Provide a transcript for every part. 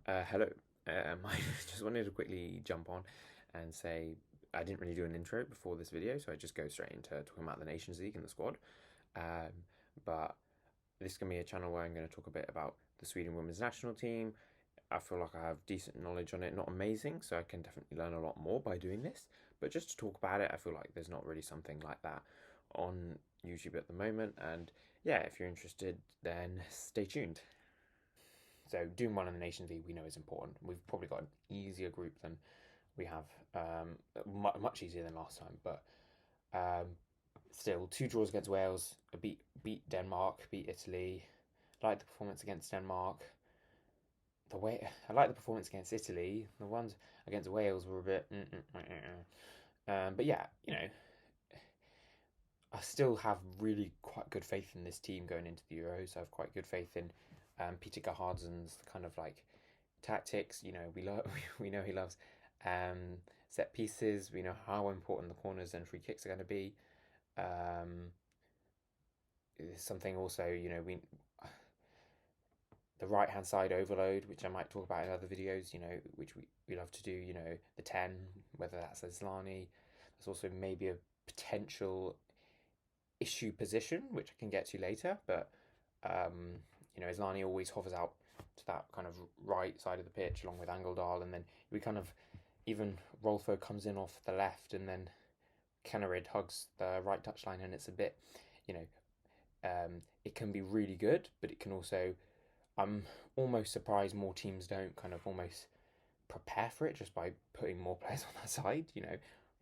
Hello. I just wanted to quickly jump on and say I didn't really do an intro before this video, so I just go straight into talking about the Nations League and the squad. But this is going to be a channel where I'm going to talk a bit about the Sweden women's national team. I feel like I have decent knowledge on it, not amazing, so I can definitely learn a lot more by doing this. But just to talk about it, I feel like there's not really something like that on YouTube at the moment. And yeah, if you're interested, then stay tuned. So doing well in the Nations League we know is important. We've probably got an easier group than we have, much easier than last time. But um, still, two draws against Wales, beat Denmark, beat Italy. I like the performance against Denmark. I like the performance against Italy. The ones against Wales were a bit. But yeah, I still have really quite good faith in this team going into the Euros. I have quite good faith in Peter Gerhardsson's kind of like tactics. We know he loves set pieces. We know how important the corners and free kicks are going to be. Something also, the right hand side overload, which I might talk about in other videos. Which we love to do. The 10, whether that's Asllani. There's also maybe a potential issue position, which I can get to later, but Asllani always hovers out to that kind of right side of the pitch along with Angeldal, and then we kind of even Rolfo comes in off the left, and then Kennerid hugs the right touchline, and it's a bit, it can be really good, but it can also, I'm almost surprised more teams don't kind of almost prepare for it just by putting more players on that side.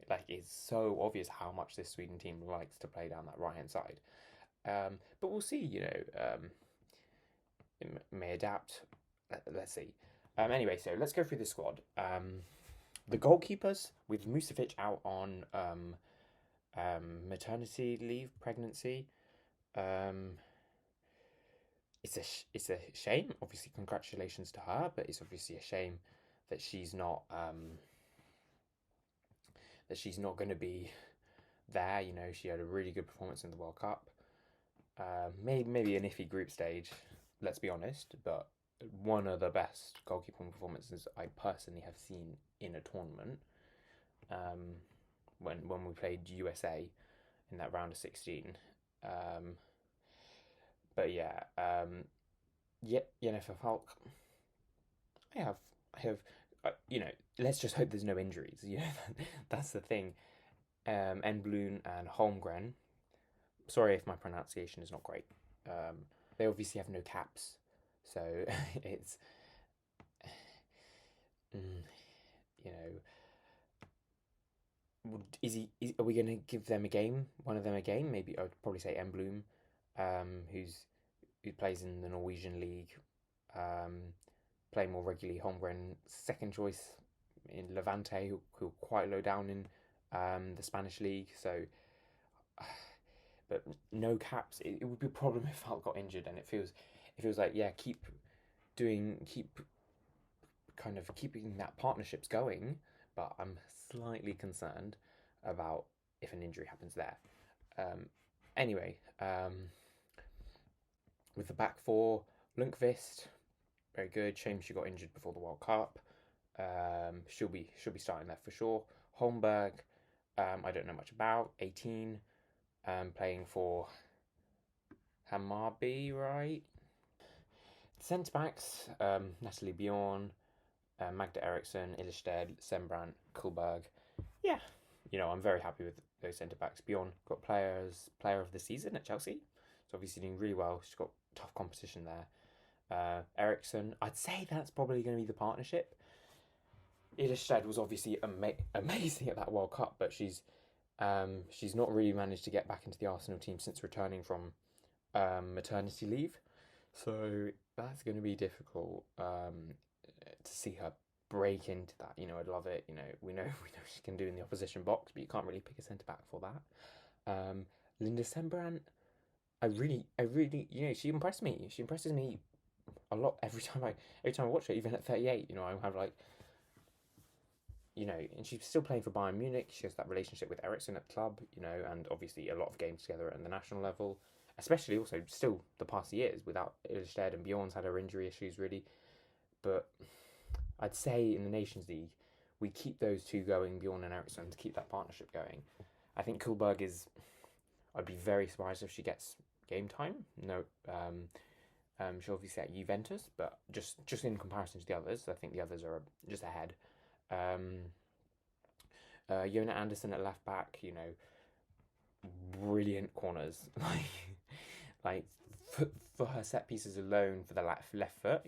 Like it's so obvious how much this Sweden team likes to play down that right hand side. But we'll see. It may adapt. Let's see. Anyway, so let's go through the squad. The goalkeepers with Musavic out on maternity leave, pregnancy. It's a shame. Obviously, congratulations to her, but it's obviously a shame that she's not going to be there. She had a really good performance in the World Cup. Maybe an iffy group stage, let's be honest, but one of the best goalkeeping performances I personally have seen in a tournament. When we played USA in that round of 16. But yeah, Jennifer Falk. I have, let's just hope there's no injuries. That's the thing. Enblund and Holmgren. Sorry if my pronunciation is not great. They obviously have no caps, so it's you know. Are we going to give them a game? One of them a game? Maybe I'd probably say Enblund, who plays in the Norwegian league, playing more regularly. Holmgren, second choice in Levante, who are quite low down in the Spanish league. So, but no caps. It would be a problem if Falk got injured, and it feels like keep kind of keeping that partnerships going. But I'm slightly concerned about if an injury happens there. Anyway, with the back four, Lundqvist, very good. Shame she got injured before the World Cup. She'll be starting there for sure. Holmberg, I don't know much about. 18, playing for Hammarby, right? Centre backs, Natalie Bjorn, Magda Eriksson, Ilestedt, Sembrant, Kullberg. Yeah, I'm very happy with those centre backs. Bjorn got player of the season at Chelsea. She's obviously doing really well. She's got tough competition there. Eriksson, I'd say that's probably going to be the partnership. Ilestedt was obviously amazing at that World Cup, but she's not really managed to get back into the Arsenal team since returning from maternity leave. So that's going to be difficult to see her break into that. I'd love it. We know she can do in the opposition box, but you can't really pick a centre back for that. Linda Sembrant, I really, she impressed me. She impresses me a lot every time I watch her, even at 38. I have like, and she's still playing for Bayern Munich. She has that relationship with Eriksson at the club, and obviously a lot of games together at the national level, especially also still the past years without Ilestedt, and Bjorn's had her injury issues really, but I'd say in the Nations League, we keep those two going, Bjorn and Eriksson, to keep that partnership going. I think Kullberg is. I'd be very surprised if she gets game time. No, she'll obviously at Juventus, but just in comparison to the others, I think the others are just ahead. Jona Anderson at left back, brilliant corners. like for her set pieces alone, for the left foot,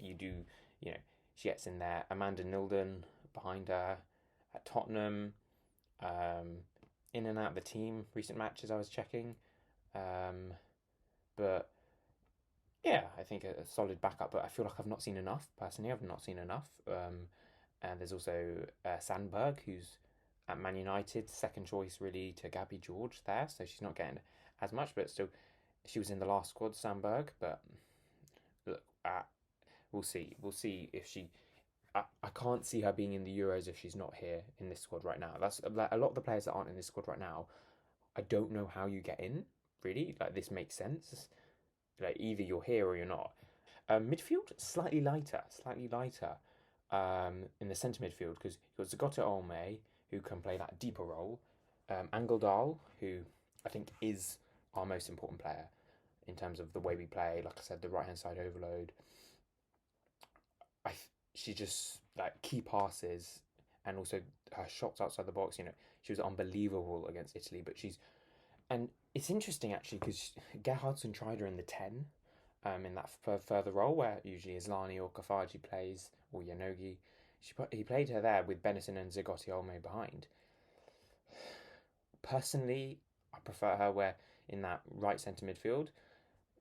she gets in there. Amanda Nilden behind her at Tottenham, in and out of the team. Recent matches I was checking, but yeah, I think a solid backup. But I feel like I've not seen enough personally. I've not seen enough. And there's also Sandberg, who's at Man United, second choice really to Gabby George there, so she's not getting as much, but still, she was in the last squad, Sandberg. But look, we'll see. We'll see if she. I can't see her being in the Euros if she's not here in this squad right now. That's like, a lot of the players that aren't in this squad right now. I don't know how you get in. Really, like this makes sense. Like either you're here or you're not. Midfield slightly lighter, in the centre midfield because you've got Zagota Olme, who can play that deeper role. Angeldal, who I think is our most important player in terms of the way we play. Like I said, the right hand side overload. She just like key passes and also her shots outside the box. She was unbelievable against Italy. But and it's interesting actually because Gerhardsson tried her in the 10. In that further role where usually Islani or Kafaji plays, or Yanogi. He played her there with Benison and Zigotti Olme behind. Personally, I prefer her where in that right centre midfield,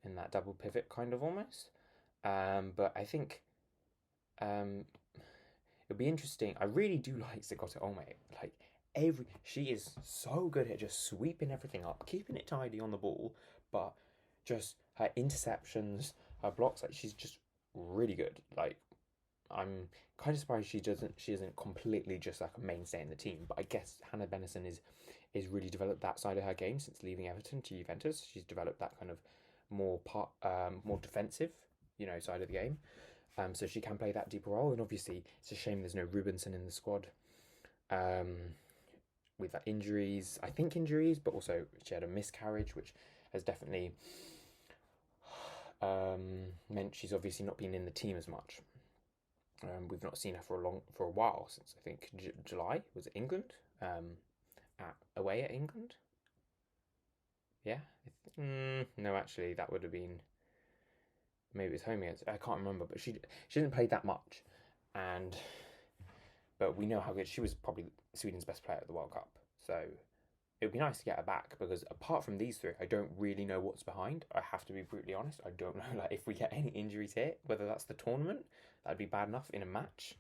in that double pivot kind of almost. But I think it'll be interesting. I really do like Zigotti Olme. Like she is so good at just sweeping everything up, keeping it tidy on the ball, but just her interceptions, her blocks, like she's just really good. Like I'm kind of surprised she isn't completely just like a mainstay in the team. But I guess Hannah Benison is really developed that side of her game since leaving Everton to Juventus. She's developed that kind of more defensive, side of the game. So she can play that deeper role. And obviously, it's a shame there's no Rubinson in the squad. With that injuries, but also she had a miscarriage, which has definitely meant she's obviously not been in the team as much. We've not seen her for a while, since I think July. Was it England? Away at England? Yeah. No, actually, that would have been maybe it was home against. I can't remember, but she didn't play that much, but we know how good she was. Probably Sweden's best player at the World Cup. So it would be nice to get her back because apart from these three, I don't really know what's behind. I have to be brutally honest. I don't know like if we get any injuries here, whether that's the tournament, that'd be bad enough in a match,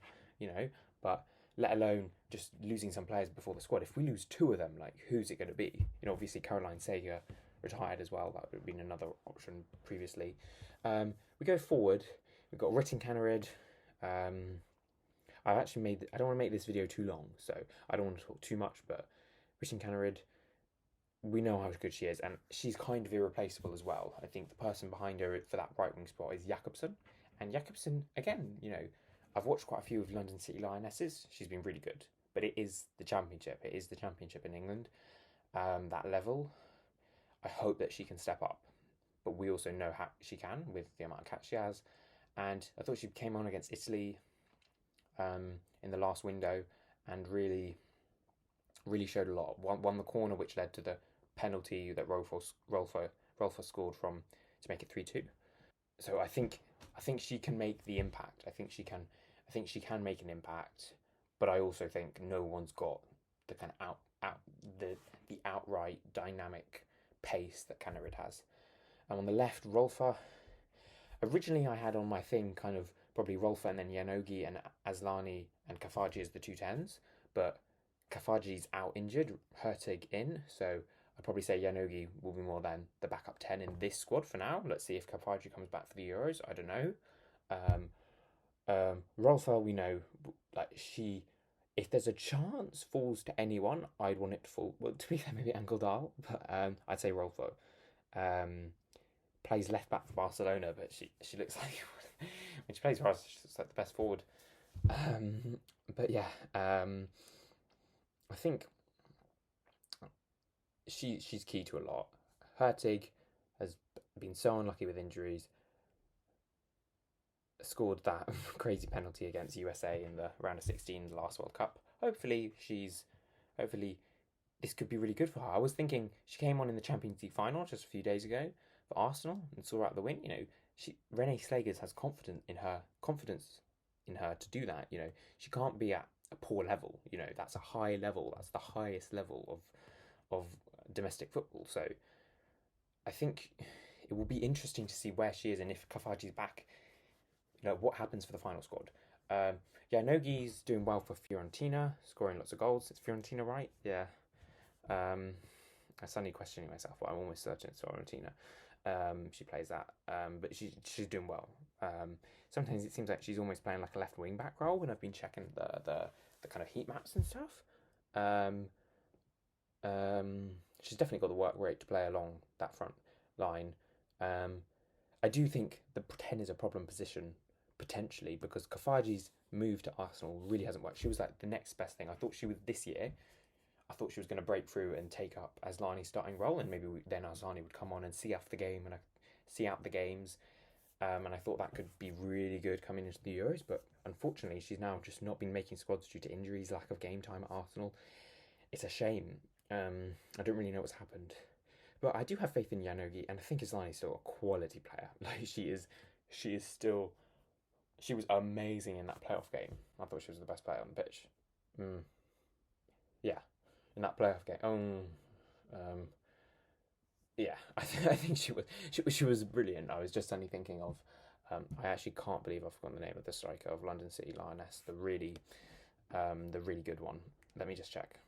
but let alone just losing some players before the squad. If we lose two of them, like who's it going to be? Obviously Caroline Sager retired as well. That would have been another option previously. We go forward. We've got Ritten Kaneryd. I don't want to make this video too long, so I don't want to talk too much, but Ritten Kaneryd, we know how good she is, and she's kind of irreplaceable as well. I think the person behind her for that right wing spot is Jakobsen. And Jakobsen, again, I've watched quite a few of London City Lionesses. She's been really good. But it is the championship. It is the championship in England. That level, I hope that she can step up. But we also know how she can with the amount of catch she has. And I thought she came on against Italy in the last window and really showed a lot. Won the corner, which led to the penalty that Rolfo scored from to make it 3-2. So I think she can make the impact. I think she can make an impact, but I also think no one's got the kind of the outright dynamic pace that Kaneryd has. And on the left, Rolfo. Originally, I had on my thing kind of probably Rolfo and then Yanogi and Aslani and Kafaji as the two tens, but Kafaji's out injured, Hurtig in, so I'd probably say Yanogi will be more than the backup 10 in this squad for now. Let's see if Kafaji comes back for the Euros. I don't know. Rolfo, we know, like if there's a chance falls to anyone, I'd want it to fall. Well, to be fair, maybe Angeldal, but I'd say Rolfo. Plays left back for Barcelona, but she looks like when she plays for us, she looks like the best forward But yeah, I think she's key to a lot. Hertig has been so unlucky with injuries. Scored that crazy penalty against USA in the round of 16 the last World Cup. Hopefully this could be really good for her. I was thinking she came on in the Champions League final just a few days ago for Arsenal and saw out the win. Renee Slagers has confidence in her to do that. She can't be at a poor level. That's a high level. That's the highest level of domestic football. So I think it will be interesting to see where she is and if Kafaji's back. What happens for the final squad. Yeah, Nogi's doing well for Fiorentina, scoring lots of goals. It's Fiorentina, right? Yeah. I'm suddenly questioning myself, but I'm almost certain it's Fiorentina. She plays that, but she's doing well. Sometimes it seems like she's almost playing like a left wing back role when I've been checking the kind of heat maps and stuff. Um, she's definitely got the work rate to play along that front line. I do think the 10 is a problem position potentially because Kafaji's move to Arsenal really hasn't worked. She was like the next best thing. I thought she was this year. I thought she was going to break through and take up Aslani's starting role, and maybe then Aslani would come on and see out the game and see out the games. And I thought that could be really good coming into the Euros, but unfortunately, she's now just not been making squads due to injuries, lack of game time at Arsenal. It's a shame. I don't really know what's happened, but I do have faith in Yanogi, and I think Aslani's still a quality player. Like she is still. She was amazing in that playoff game. I thought she was the best player on the pitch. Mm, yeah, in that playoff game. Yeah, I think she was brilliant. I was just suddenly thinking of. I actually can't believe I've forgotten the name of the striker of London City Lioness, the really good one. Let me just check.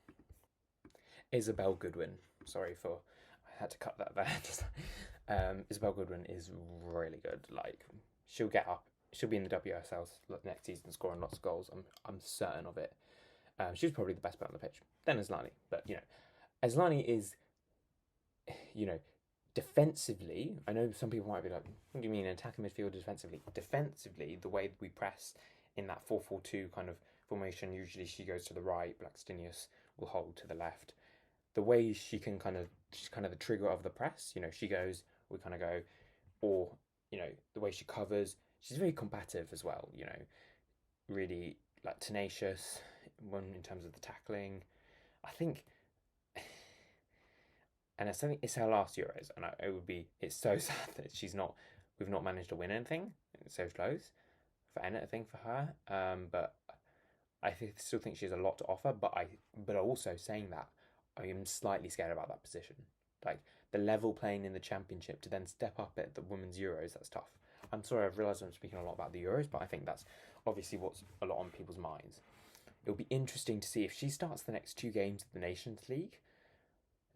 Isabel Goodwin. Sorry for I had to cut that there. Isabel Goodwin is really good. Like she'll get up. She'll be in the WSL next season, scoring lots of goals. I'm certain of it. She's probably the best player on the pitch. Then Aslani, but Aslani is you know defensively. I know some people might be like, "What do you mean attacking midfielder defensively?" Defensively, the way we press in that 4-4-2 kind of formation, usually she goes to the right. Blackstenius will hold to the left. The way she's kind of the trigger of the press. She goes, we kind of go, or the way she covers. She's very combative as well. Really like tenacious when in terms of the tackling. I think, and it's her last Euros, and it's so sad that we've not managed to win anything. It's so close for anything for her. But still think she has a lot to offer. But also saying that, I am slightly scared about that position. Like the level playing in the championship to then step up at the women's Euros, that's tough. I'm sorry, I've realised I'm speaking a lot about the Euros, but I think that's obviously what's a lot on people's minds. It'll be interesting to see if she starts the next two games of the Nations League,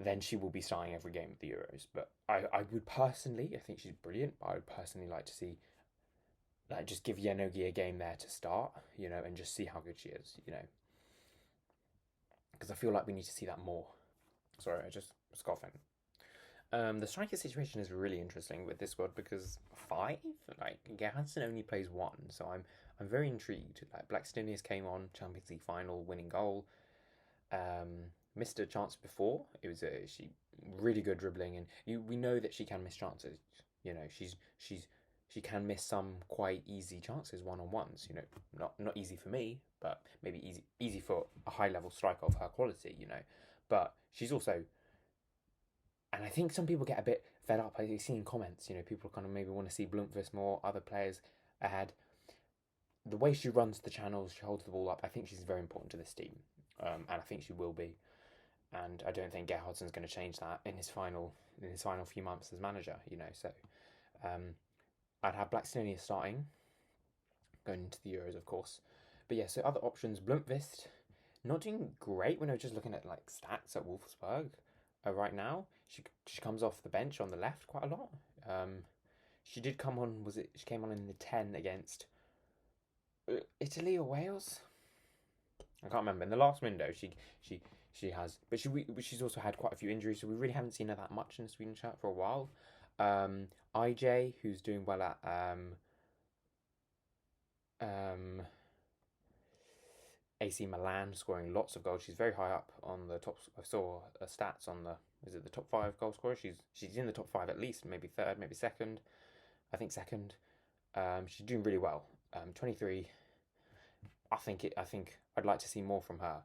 then she will be starting every game of the Euros. But I would personally, I think she's brilliant, but I would personally like to see, like, just give Yanogi a game there to start, and just see how good she is, because I feel like we need to see that more. Sorry, I just was coughing. The striker situation is really interesting with this squad because five, like Gerhardsson only plays one, so I'm very intrigued. Like Blackstenius came on Champions League final, winning goal. Missed a chance before. It was she really good dribbling, and we know that she can miss chances. She can miss some quite easy chances one on ones. Not easy for me, but maybe easy for a high level striker of her quality. But she's also, and I think some people get a bit fed up. I see in comments, people kind of maybe want to see Blomqvist more, other players ahead. The way she runs the channels, she holds the ball up. I think she's very important to this team, and I think she will be. And I don't think Gerhardsson's going to change that in his final few months as manager. So I'd have Blackstenius starting, going into the Euros, of course. But yeah, so other options, Blomqvist, not doing great when I was just looking at like stats at Wolfsburg. Right now, she comes off the bench on the left quite a lot. She did come on. She came on in the 10 against Italy or Wales? I can't remember. In the last window, she has, but she's also had quite a few injuries, so we really haven't seen her that much in the Sweden shirt for a while. IJ, who's doing well at AC Milan, scoring lots of goals. She's very high up on the top. I saw stats on the, is it the top 5 goal scorers? She's in the top 5 at least, maybe third, maybe second. I think second. She's doing really well. 23. I think I'd like to see more from her.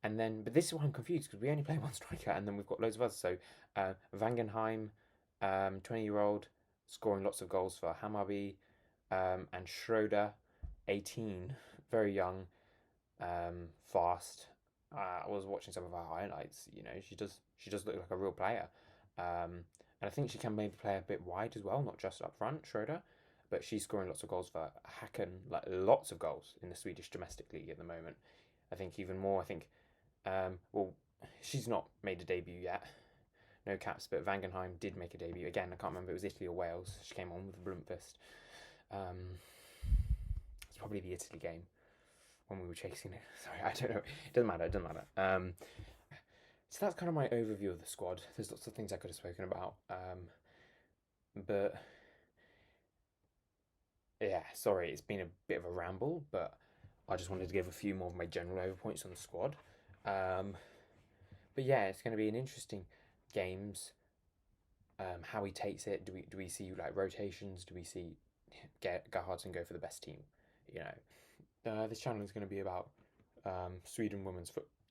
And then, but this is why I'm confused, because we only play one striker, and then we've got loads of others. So Wangenheim, 20-year-old, scoring lots of goals for Hammarby, and Schroeder, 18, very young, fast. I was watching some of her highlights. You know, she does look like a real player. And I think she can maybe play a bit wide as well, not just up front, Schroeder. But she's scoring lots of goals for Häcken, like lots of goals in the Swedish domestic league at the moment. I think even more. I think, well, she's not made a debut yet. No caps, but Wangenheim did make a debut. Again, I can't remember, it was Italy or Wales. She came on with Blomqvist. It's probably the Italy game when we were chasing it. Sorry, I don't know. It doesn't matter. So that's kind of my overview of the squad. There's lots of things I could have spoken about. But yeah, sorry, it's been a bit of a ramble, but I just wanted to give a few more of my general overpoints on the squad. But yeah, it's going to be an interesting games. How he takes it. Do we see like rotations? Do we see Gerhardsson go for the best team? You know, this channel is going to be about Sweden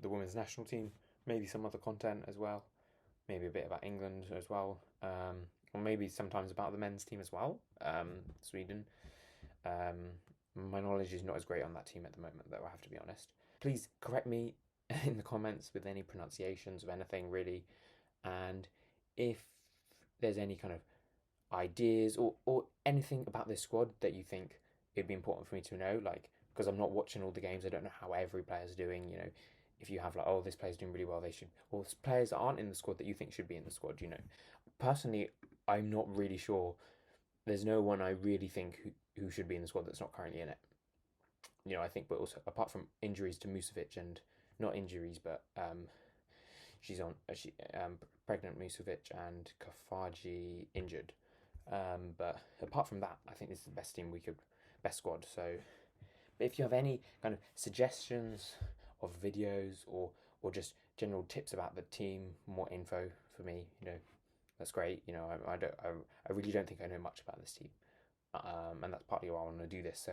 the women's national team. Maybe some other content as well. Maybe a bit about England as well. Or maybe sometimes about the men's team as well. Sweden. My knowledge is not as great on that team at the moment, though, I have to be honest. Please correct me in the comments with any pronunciations of anything, really. And if there's any kind of ideas or anything about this squad that you think it'd be important for me to know, like, because I'm not watching all the games, I don't know how every player's doing, you know. If you have like, oh, this player's doing really well, they should, or players that aren't in the squad that you think should be in the squad, you know. Personally, I'm not really sure. There's no one I really think who should be in the squad that's not currently in it. You know, I think, but also apart from injuries to Musovic, and not injuries, but she's on pregnant Musovic and Kafaji injured. But apart from that, I think this is the best squad. So, but if you have any kind of suggestions of videos or just general tips about the team, more info for me, you know, that's great. You know, I really don't think I know much about this team, and that's partly why I want to do this. So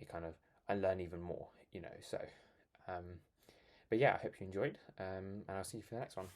it kind of, I learn even more, you know. So, but yeah, I hope you enjoyed, and I'll see you for the next one.